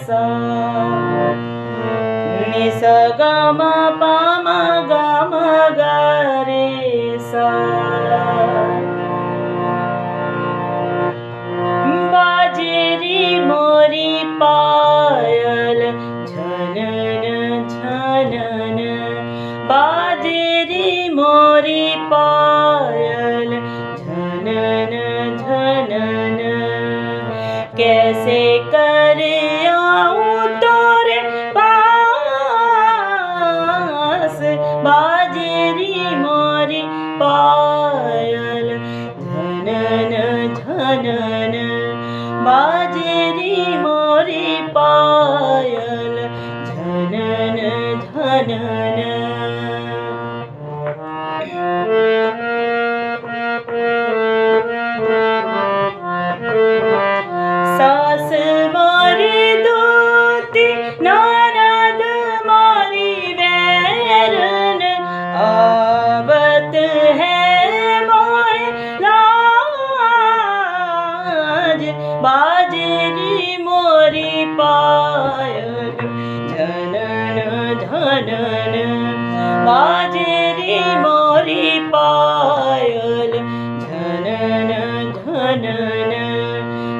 सा नि सा ग म प म ग म ग रे सा। बाजेरी मोरी पायल झनन झनन, बाजेरी मोरी पायल झनन झनन। कैसे कर आऊं तोरे पास, बाजेरी मोरी पायल झनन झनन, बाजेरी मोरी पायल झनन झनन। सास मोरी दूती ननद मोरी वैरन, आवत है मोरे लाज, बाजेरी मोरी पायल झनन झनन, बाजेरी मोरी पायल झनन झनन,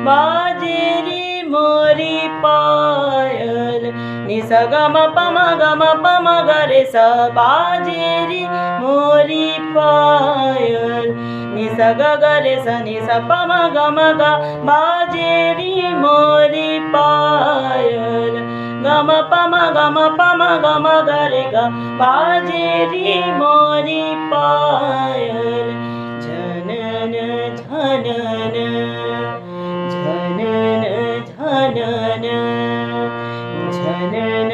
बाजेरी मोरी पायल नि सा ग म प म ग म प म ग रे सा। बाजेरी मोरी पायल नि सा ग ग रे सा नि सा प म ग म ग, बाजेरी मोरी पायल ग म प म ग म प म ग म ग रे ग, बाजेरी मोरी पायल झनन झनन झनन झनन झनन।